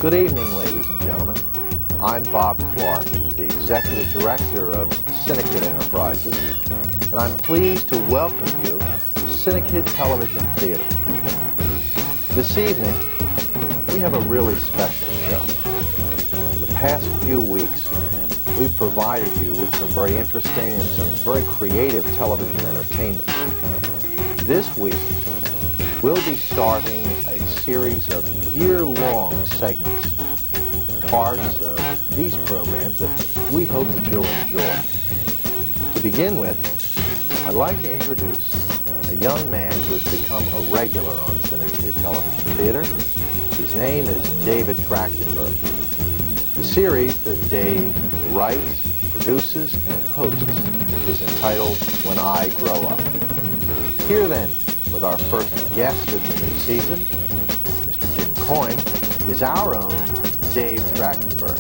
Good evening, ladies and gentlemen. I'm Bob Clark, the Executive Director of CINEKYD Enterprises, and I'm pleased to welcome you to CINEKYD Television Theater. This evening, we have a really special show. For the past few weeks, we've provided you with some very interesting and some very creative television entertainment. This week, we'll be starting a series of year-long segments, parts of these programs that we hope that you'll enjoy. To begin with, I'd like to introduce a young man who has become a regular on CINEKYD Television Theater. His name is David Trachtenberg. The series that Dave writes, produces, and hosts is entitled When I Grow Up. Here then, with our first guest of the new season, Mr. Jim Coyne, is our own Dave Trachtenberg.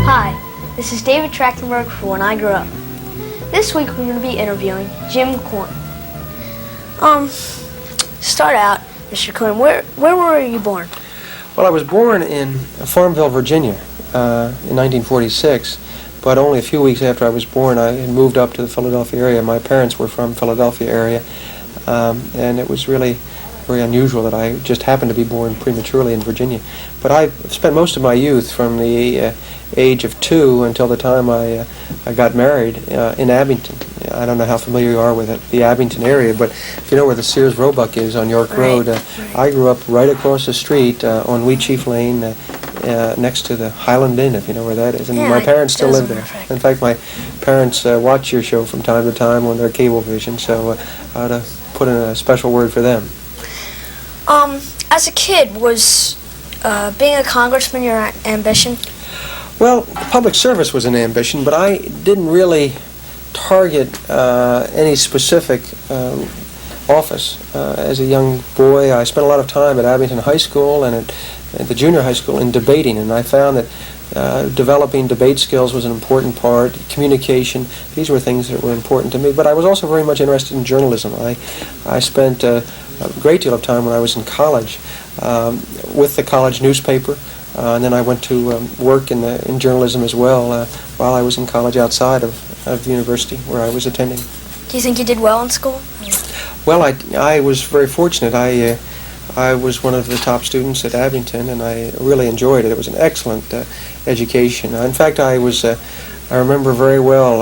Hi, this is David Trachtenberg for When I Grow Up. This week we're going to be interviewing Jim Coyne. Start out, Mr. Coyne, where were you born? Well, I was born in Farmville, Virginia in 1946, but only a few weeks after I was born I had moved up to the Philadelphia area. My parents were from Philadelphia area, and it was really very unusual that I just happened to be born prematurely in Virginia. But I spent most of my youth from the age of 2 until the time I got married in Abington. I don't know how familiar you are with it, the Abington area, but if you know where the Sears Roebuck is on York Road, I grew up right across the street on Wheatsheaf Lane next to the Highland Inn, if you know where that is. And my parents still live there. In fact, my parents watch your show from time to time on their cable vision, so I ought to put in a special word for them. As a kid, was being a congressman your ambition? Well, public service was an ambition, but I didn't really target any specific office. As a young boy, I spent a lot of time at Abington High School and at the junior high school in debating, and I found that developing debate skills was an important part, communication, these were things that were important to me, but I was also very much interested in journalism. I spent a great deal of time when I was in college with the college newspaper, and then I went to work in journalism as well while I was in college outside of the university where I was attending. Do you think you did well in school? Well, I was very fortunate. I was one of the top students at Abington, and I really enjoyed it. It was an excellent education. In fact, I remember very well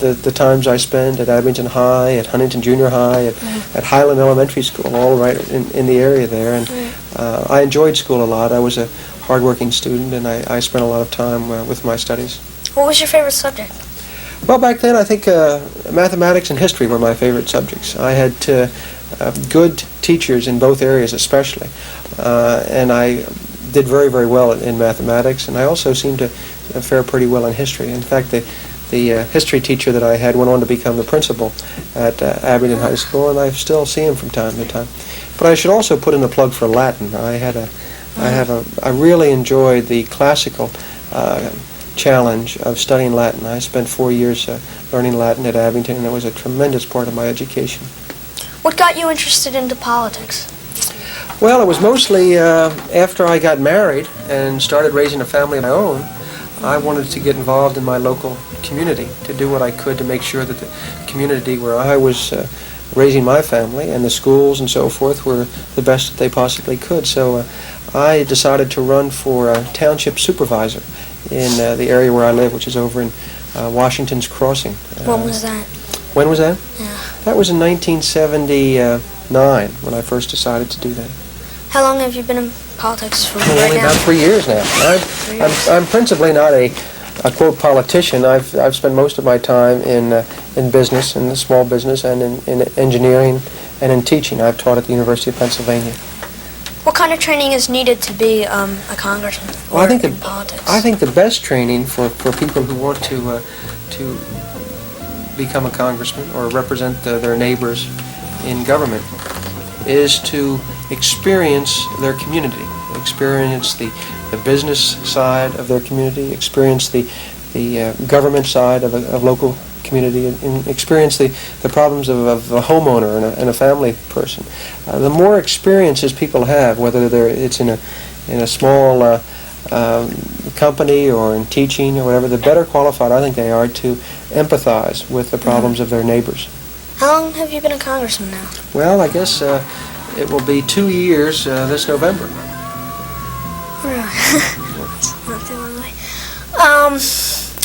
the times I spent at Abington High, at Huntington Junior High, at Highland Elementary School, all right in the area there. And I enjoyed school a lot. I was a hardworking student, and I spent a lot of time with my studies. What was your favorite subject? Well, back then I think mathematics and history were my favorite subjects. I had good teachers in both areas especially, and I did very, very well in mathematics, and I also seemed to fare pretty well in history. In fact, the history teacher that I had went on to become the principal at Abington High School, and I still see him from time to time. But I should also put in a plug for Latin. I really enjoyed the classical challenge of studying Latin. I spent 4 years learning Latin at Abington, and it was a tremendous part of my education. What got you interested into politics? Well, it was mostly after I got married and started raising a family of my own. I wanted to get involved in my local community, to do what I could to make sure that the community where I was raising my family and the schools and so forth were the best that they possibly could. So I decided to run for township supervisor in the area where I live, which is over in Washington's Crossing. When was that? When was that? Yeah. That was in 1979 when I first decided to do that. How long have you been in politics for right only now? about 3 years now. I'm principally not a quote politician. I've spent most of my time in business, in the small business, and in engineering and in teaching. I've taught at the University of Pennsylvania. What kind of training is needed to be a congressman or in politics? I think the best training for people who want to become a congressman or represent their neighbors in government is to experience their community. experience the business side of their community, experience the government side of a local community, and experience the problems of a homeowner and a family person. The more experiences people have, whether it's in a small company or in teaching or whatever, the better qualified I think they are to empathize with the problems of their neighbors. How long have you been a congressman now? Well, I guess it will be 2 years this November. It's not too long away.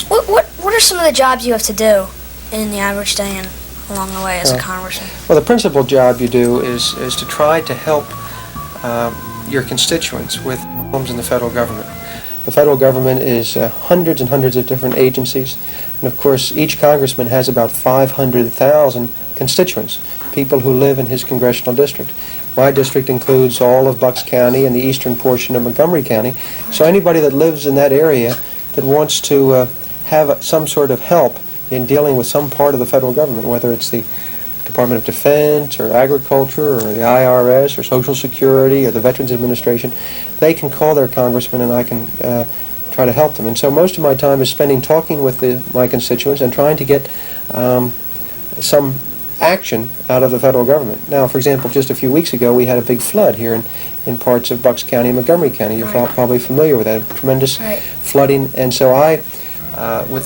What are some of the jobs you have to do in the average day and along the way as a congressman? Well, the principal job you do is to try to help your constituents with problems in the federal government. The federal government is hundreds and hundreds of different agencies, and of course each congressman has about 500,000 constituents, people who live in his congressional district. My district includes all of Bucks County and the eastern portion of Montgomery County, so anybody that lives in that area that wants to have some sort of help in dealing with some part of the federal government, whether it's the Department of Defense or Agriculture or the IRS or Social Security or the Veterans Administration, they can call their congressman and I can try to help them. And so most of my time is spending talking with my constituents and trying to get some action out of the federal government. Now, for example, just a few weeks ago we had a big flood here in parts of Bucks County and Montgomery County. You're probably familiar with that, tremendous flooding. And so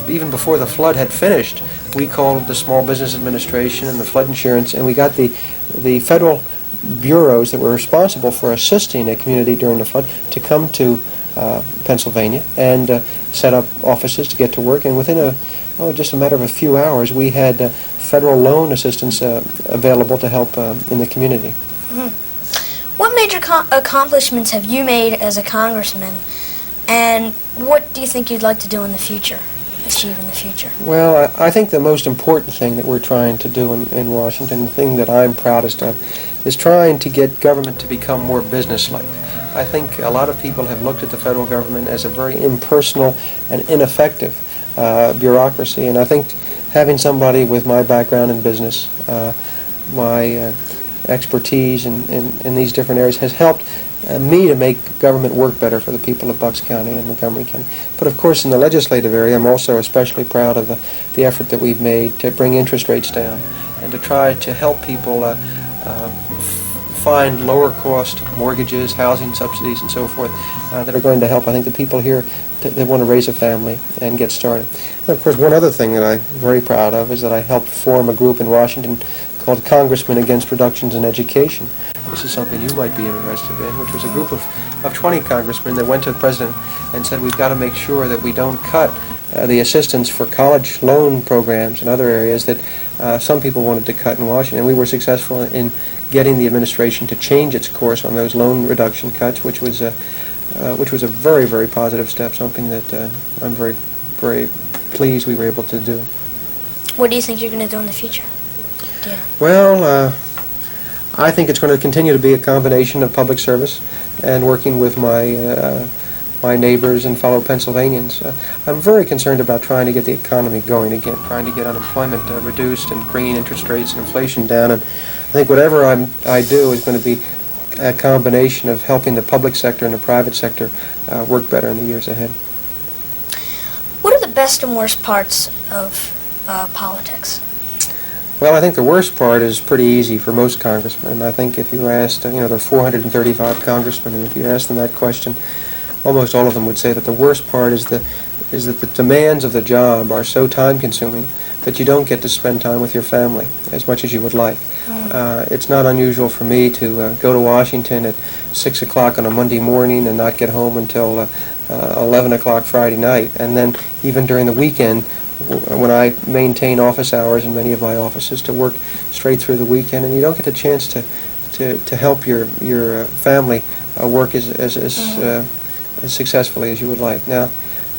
even before the flood had finished, we called the Small Business Administration and the flood insurance, and we got the federal bureaus that were responsible for assisting a community during the flood to come to Pennsylvania and set up offices to get to work. And within just a matter of a few hours, we had federal loan assistance available to help in the community. Mm-hmm. What major accomplishments have you made as a congressman, and what do you think you'd like to do in the future, achieve in the future? Well, I think the most important thing that we're trying to do in Washington, the thing that I'm proudest of, is trying to get government to become more business-like. I think a lot of people have looked at the federal government as a very impersonal and ineffective bureaucracy, and I think having somebody with my background in business, my expertise in these different areas has helped me to make government work better for the people of Bucks County and Montgomery County. But of course in the legislative area I'm also especially proud of the effort that we've made to bring interest rates down and to try to help people find lower cost mortgages, housing subsidies and so forth that are going to help, I think, the people here that want to raise a family and get started. And of course one other thing that I'm very proud of is that I helped form a group in Washington called Congressmen Against Reductions in Education. This is something you might be interested in, which was a group of 20 congressmen that went to the president and said we've got to make sure that we don't cut the assistance for college loan programs and other areas that some people wanted to cut in Washington. And we were successful in getting the administration to change its course on those loan reduction cuts, which was a very, very positive step, something that I'm very, very pleased we were able to do. What do you think you're going to do in the future? Yeah. Well, I think it's going to continue to be a combination of public service and working with my neighbors and fellow Pennsylvanians. I'm very concerned about trying to get the economy going again, trying to get unemployment reduced and bringing interest rates and inflation down. And I think whatever I do is going to be a combination of helping the public sector and the private sector work better in the years ahead. What are the best and worst parts of politics? Well, I think the worst part is pretty easy for most congressmen. I think if you asked, there are 435 congressmen, and if you asked them that question, almost all of them would say that the worst part is that the demands of the job are so time-consuming that you don't get to spend time with your family as much as you would like. It's not unusual for me to go to Washington at 6 o'clock on a Monday morning and not get home until 11 o'clock Friday night. And then even during the weekend, when I maintain office hours in many of my offices, to work straight through the weekend, and you don't get a chance to help your family work as successfully as you would like. Now,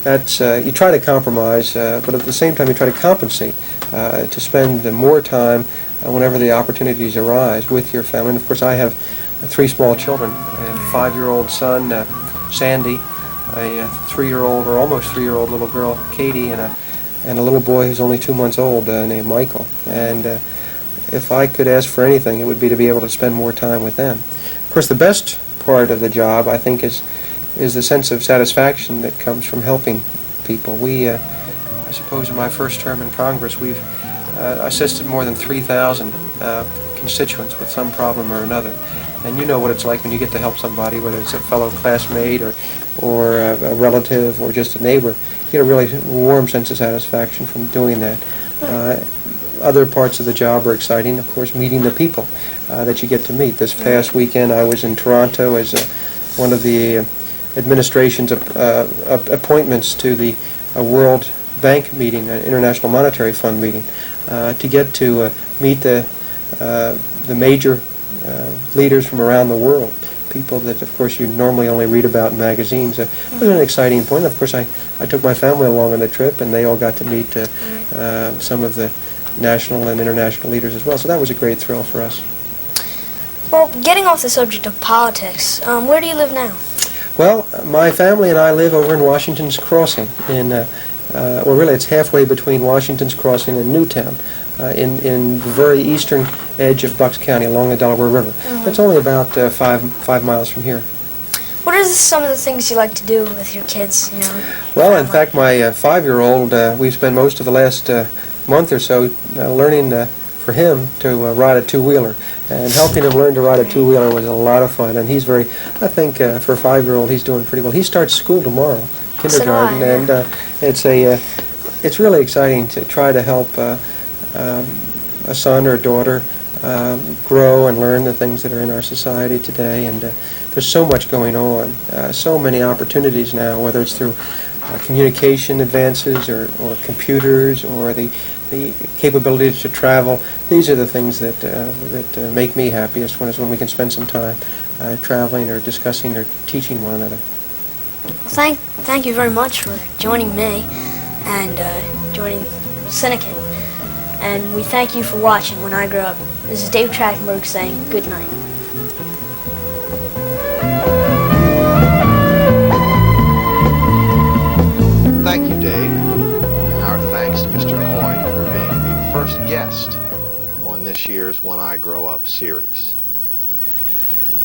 that's you try to compromise, but at the same time you try to compensate to spend more time whenever the opportunities arise with your family. And of course, I have 3 small children: a 5-year-old son, Sandy, a 3-year-old or almost 3-year-old little girl, Katie, and a little boy who's only 2 months old named Michael. And if I could ask for anything, it would be to be able to spend more time with them. Of course, the best part of the job, I think, is the sense of satisfaction that comes from helping people. I suppose in my first term in Congress, we've assisted more than 3,000 constituents with some problem or another. And you know what it's like when you get to help somebody, whether it's a fellow classmate or a relative or just a neighbor. You get a really warm sense of satisfaction from doing that. Other parts of the job are exciting, of course, meeting the people that you get to meet. This past weekend I was in Toronto as one of the administration's appointments to the World Bank meeting, an International Monetary Fund meeting, to get to meet the major leaders from around the world, people that, of course, you normally only read about in magazines. It was an exciting point. Of course, I took my family along on the trip, and they all got to meet some of the national and international leaders as well. So that was a great thrill for us. Well, getting off the subject of politics, where do you live now? Well, my family and I live over in Washington's Crossing. Well, really, it's halfway between Washington's Crossing and Newtown, in the very eastern edge of Bucks County along the Delaware River. It's only about 5 miles from here. What are some of the things you like to do with your kids? Well, in fact, my 5-year-old, we've spent most of the last month or so learning for him to ride a two-wheeler, and helping him learn to ride a two-wheeler was a lot of fun. And he's I think for a 5-year-old, he's doing pretty well. He starts school tomorrow, kindergarten, and it's really exciting to try to help a son or a daughter grow and learn the things that are in our society today. And there's so much going on, so many opportunities now, whether it's through communication advances or computers or the capability to travel. These are the things that make me happiest, when we can spend some time traveling or discussing or teaching one another. Well, thank you very much for joining me and joining CINEKYD. And we thank you for watching When I Grow Up. This is Dave Trachtenberg saying good night. Thank you, Dave, and our thanks to Mr. Coyne for being the first guest on this year's When I Grow Up series.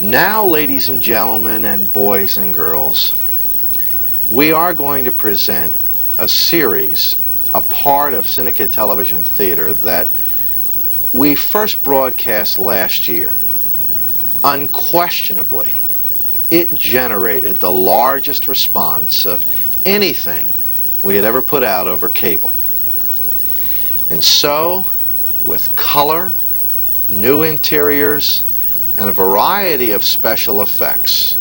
Now, ladies and gentlemen, and boys and girls, we are going to present a series, a part of CINEKYD Television Theater that we first broadcast last year. Unquestionably, it generated the largest response of anything we had ever put out over cable. And so, with color, new interiors, and a variety of special effects,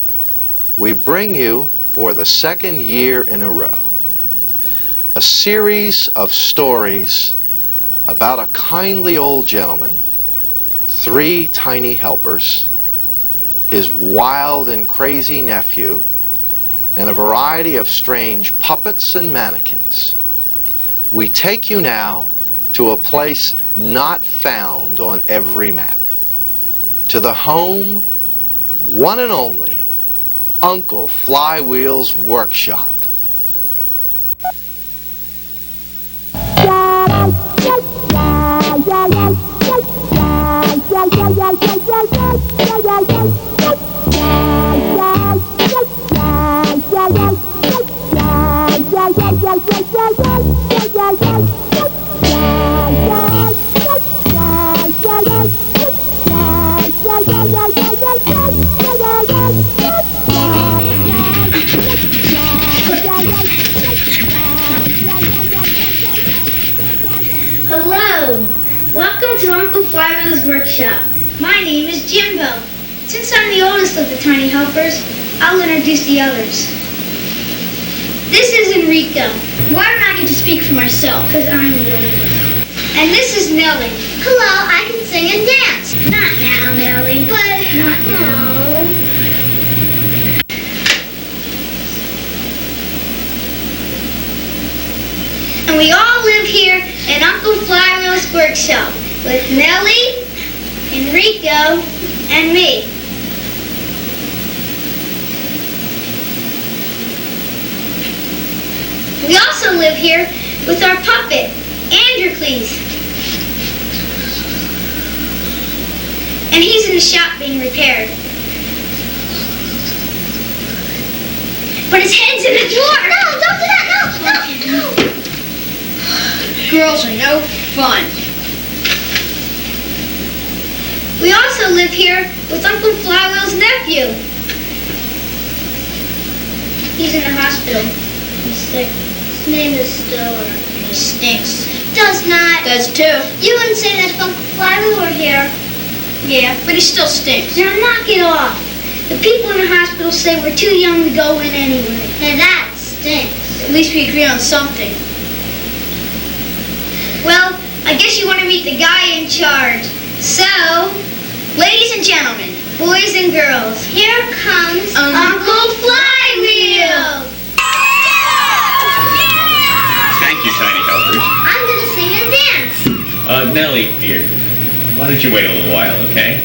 we bring you, for the second year in a row, a series of stories about a kindly old gentleman, 3 tiny helpers, his wild and crazy nephew, and a variety of strange puppets and mannequins. We take you now to a place not found on every map, to the home, one and only, Uncle Flywheel's workshop. Hello! Welcome to Uncle Flywheel's workshop. My name is Jimbo. Since I'm the oldest of the tiny helpers, I'll introduce the others. This is Enrico. Why don't I get to speak for myself? Because I'm the oldest. And this is Nellie. Hello, I can sing and dance. Not now, Nellie. But not now. And we all live here at Uncle Flywheel's workshop with Nellie, Enrico, and me. We also live here with our puppet, Androcles. And he's in the shop being repaired. But his head's in the floor. No, don't do that. No. Girls are no fun. We also live here with Uncle Flywheel's nephew. He's in the hospital. He's sick. His name is Stiller. He stinks. Does not. Does too. You wouldn't say that if Uncle Flywheel were here. Yeah, but he still stinks. Now knock it off. The people in the hospital say we're too young to go in anyway. Now that stinks. At least we agree on something. Well, I guess you want to meet the guy in charge. So, ladies and gentlemen, boys and girls, here comes Uncle Flywheel! Thank you, Tiny Helpers. I'm gonna sing and dance. Nellie, dear, why don't you wait a little while, okay?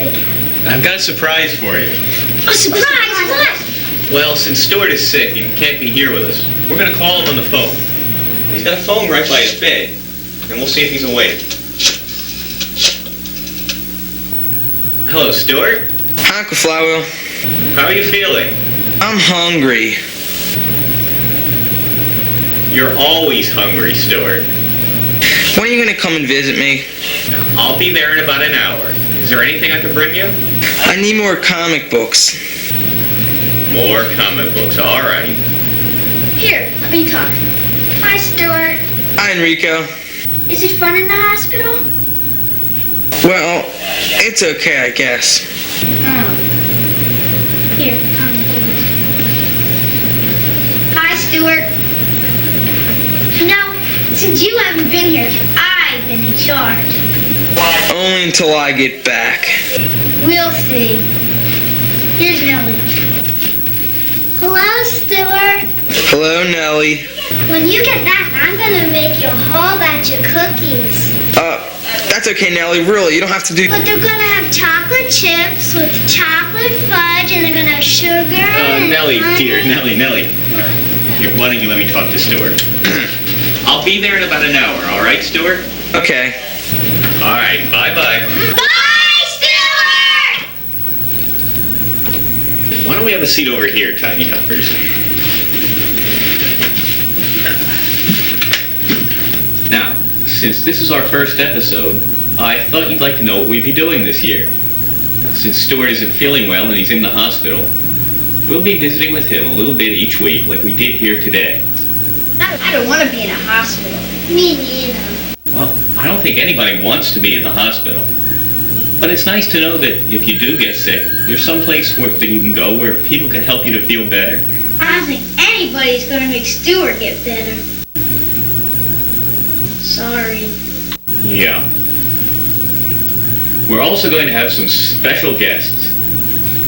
I've got a surprise for you. A surprise? What? Well, since Stuart is sick and can't be here with us, we're going to call him on the phone. He's got a phone right by his bed, and we'll see if he's awake. Hello, Stuart. Hi, Uncle Flywheel. How are you feeling? I'm hungry. You're always hungry, Stuart. When are you going to come and visit me? I'll be there in about an hour. Is there anything I can bring you? I need more comic books. More comic books, all right. Here, let me talk. Hi, Stuart. Hi, Enrico. Is it fun in the hospital? Well, it's okay, I guess. Oh. Here, come. Hi, Stuart. No, since you haven't been here, I've been in charge. Only until I get back. We'll see. Here's Nellie. Hello, Stuart. Hello, Nellie. When you get back, I'm gonna make you a whole batch of cookies. That's okay, Nellie. Really, you don't have to do... But they're gonna have chocolate chips with chocolate fudge, and they're gonna have sugar and Nellie, honey. dear, Nellie. Here, why don't you let me talk to Stuart? I'll be there in about an hour, all right, Stuart? Okay. All right, bye-bye. Bye, Stuart! Why don't we have a seat over here, Tiny Helpers? Now, since this is our first episode, I thought you'd like to know what we'd be doing this year. Since Stuart isn't feeling well and he's in the hospital, we'll be visiting with him a little bit each week like we did here today. I don't want to be in a hospital. Me neither. Well, I don't think anybody wants to be in the hospital. But it's nice to know that if you do get sick, there's some place that you can go where people can help you to feel better. I don't think anybody's going to make Stuart get better. Sorry. Yeah. We're also going to have some special guests.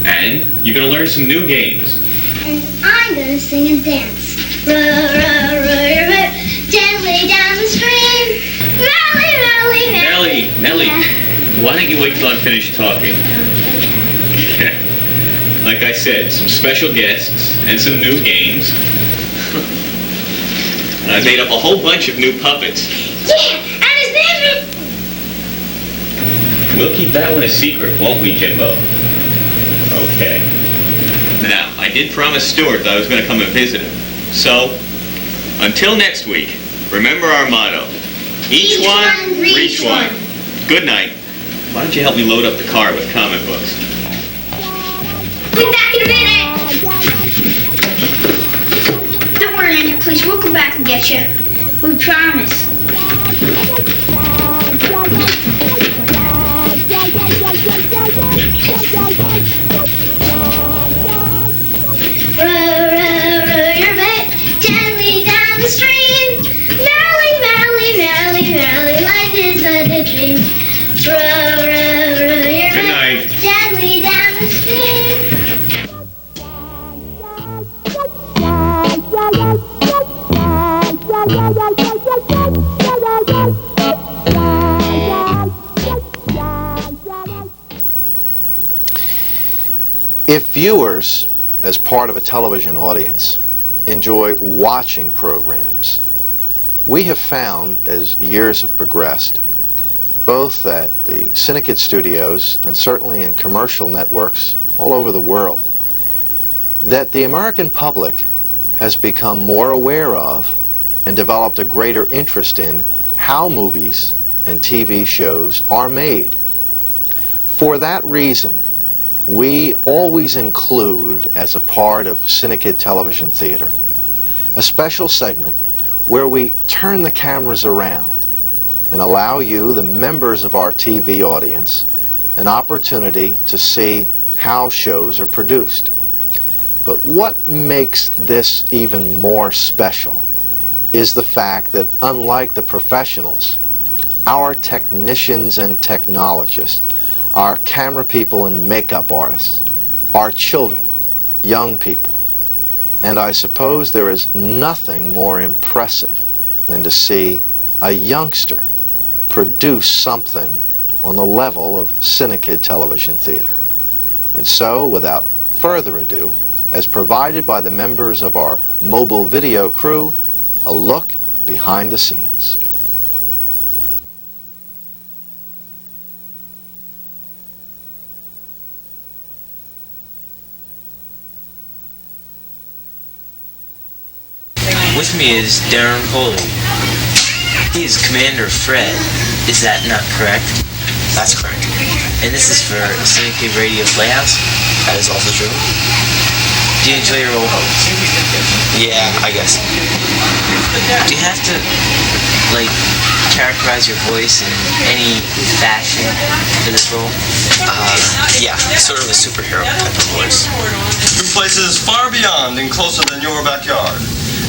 And you're going to learn some new games. And I'm going to sing and dance. Row, row, row your boat gently down the stream. Rally, rally, rally. Nellie, Yeah. why don't you wait till I'm finished talking? Okay. Like I said, some special guests and some new games. And I made up a whole bunch of new puppets. Yeah, and his name is... We'll keep that one a secret, won't we, Jimbo? Okay. Now, I did promise Stuart that I was going to come and visit him. So, until next week, remember our motto. Each one, reach one. Good night. Why don't you help me load up the car with comic books? Be back in a minute. Don't worry, Andy, please. We'll come back and get you. We promise. Row, row, row your boat gently down the stream. Merrily, merrily, merrily, merrily, life is but a dream. Row, row, row your Good boat night. gently down the stream. If viewers, as part of a television audience, enjoy watching programs, we have found, as years have progressed, both at the CINEKYD studios and certainly in commercial networks all over the world, that the American public has become more aware of and developed a greater interest in how movies and TV shows are made. For that reason, we always include, as a part of CINEKYD Television Theater, a special segment where we turn the cameras around and allow you, the members of our TV audience, an opportunity to see how shows are produced. But what makes this even more special is the fact that, unlike the professionals, our technicians and technologists, our camera people and makeup artists, are children, young people. And I suppose there is nothing more impressive than to see a youngster produce something on the level of CINEKYD Television Theater. And so, without further ado, as provided by the members of our mobile video crew, a look behind the scenes. With me is Darren Coley. He is Commander Fred. Is that not correct? That's correct. And this is for CINEKYD Radio Playhouse? That is also true. Do you enjoy your role? Yeah, I guess. Do you have to, characterize your voice in any fashion for this role? Yeah, sort of a superhero type of voice. To places far beyond and closer than your backyard.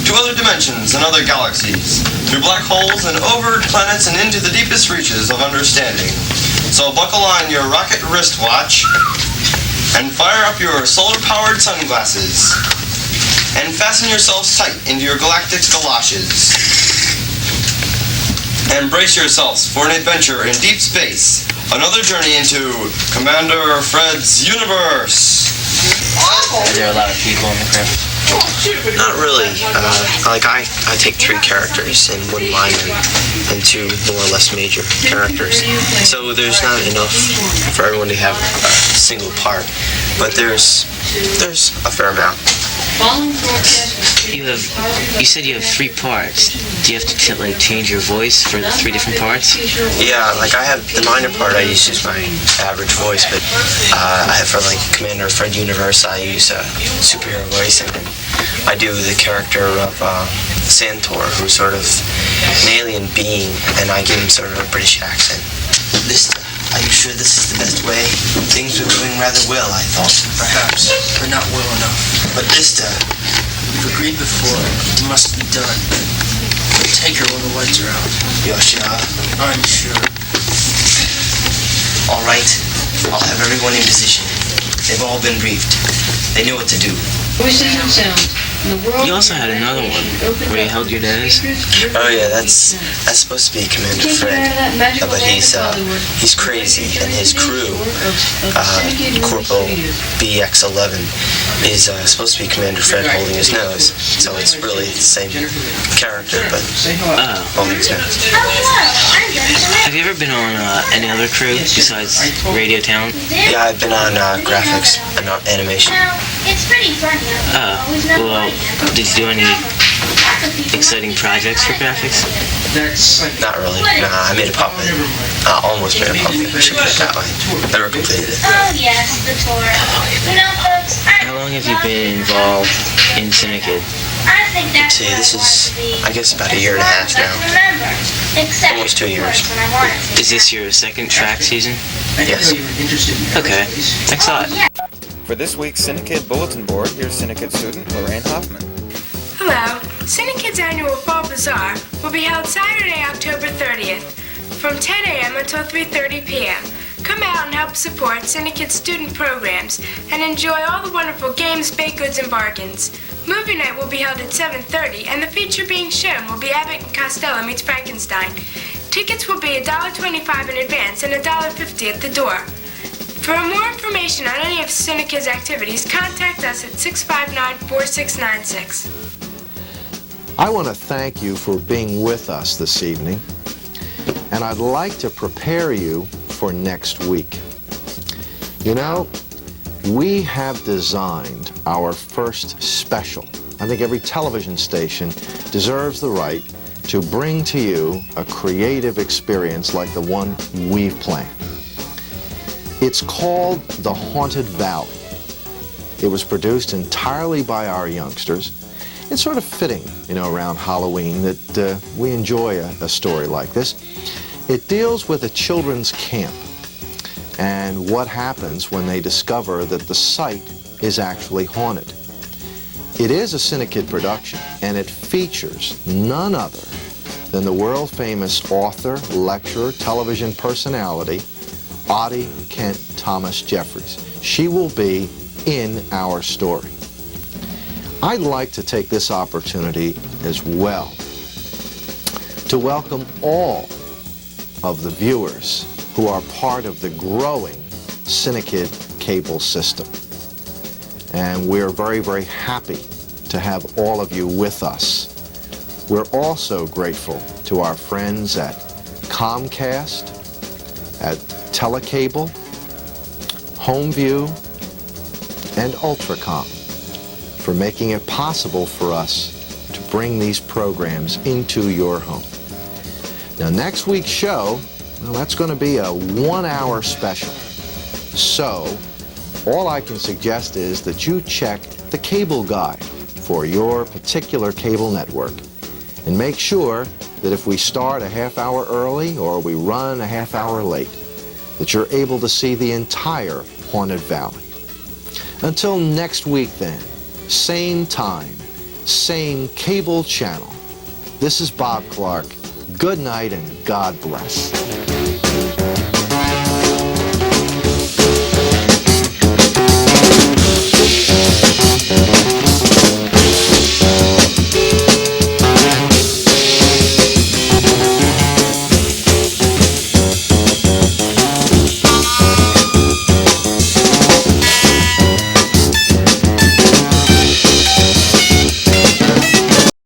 To other dimensions and other galaxies. Through black holes and over planets and into the deepest reaches of understanding. So buckle on your rocket wristwatch and fire up your solar-powered sunglasses. And fasten yourselves tight into your galactic galoshes. And brace yourselves for an adventure in deep space. Another journey into Commander Fred's universe. Are there a lot of people in the crypt? Not really. I take 3 characters and 1 minor and 2 more or less major characters. So there's not enough for everyone to have a single part, but there's a fair amount. You said you have 3 parts. Do you have to change your voice for the 3 different parts? Yeah, I have the minor part. I use my average voice, but I have for Commander Fred Universe. I use a superhero voice, and then I do the character of Santor, who's sort of an alien being, and I give him sort of a British accent. Are you sure this is the best way? Things were going rather well, I thought. Perhaps, but not well enough. But we've agreed before, it must be done. Take her when the lights are out. You're sure? I'm sure. All right, I'll have everyone in position. They've all been briefed. They know what to do. Voices and sounds. You also had another one where you held your nose. Oh yeah, that's supposed to be Commander Fred, but he's crazy, and his crew, Corporal BX11, is supposed to be Commander Fred holding his nose. So it's really the same character, but holding his nose. Have you ever been on any other crew besides Radio Talent? Yeah, I've been on graphics and animation. It's pretty funny. Well, did you do any exciting projects for graphics? Not really. Nah, I made a puppet. Almost made a puppet. I should put it that way. Never completed it. Oh yes, the tour. Folks, How long have you been involved in CINEKYD? I think that's this is, I guess, about 1.5 years now. Almost 2 years. Is this your second track season? Yes. Okay, thanks a lot. For this week's CINEKYD Bulletin Board, here's CINEKYD student Lorraine Hoffman. Hello. CINEKYD's annual Fall Bazaar will be held Saturday, October 30th from 10 a.m. until 3:30 p.m. Come out and help support CINEKYD student programs and enjoy all the wonderful games, baked goods, and bargains. Movie night will be held at 7:30, and the feature being shown will be Abbott and Costello Meets Frankenstein. Tickets will be $1.25 in advance and $1.50 at the door. For more information on any of CINEKYD's activities, contact us at 659-4696. I want to thank you for being with us this evening, and I'd like to prepare you for next week. You know, we have designed our first special, I think every television station deserves the right to bring to you a creative experience like the one we've planned. It's called The Haunted Valley. It was produced entirely by our youngsters. It's sort of fitting, around Halloween that we enjoy a story like this. It deals with a children's camp and what happens when they discover that the site is actually haunted. It is a CINEKYD production, and it features none other than the world-famous author, lecturer, television personality, Audie Kent Thomas Jeffries. She will be in our story. I'd like to take this opportunity as well to welcome all of the viewers who are part of the growing CINEKYD cable system. And we're very, very happy to have all of you with us. We're also grateful to our friends at Comcast, at Telecable, Homeview, and Ultracom for making it possible for us to bring these programs into your home. Now, next week's show, that's going to be a 1-hour special. So, all I can suggest is that you check the cable guide for your particular cable network and make sure that if we start a half hour early or we run a half hour late, that you're able to see the entire Haunted Valley. Until next week then, same time, same cable channel. This is Bob Clark. Good night and God bless.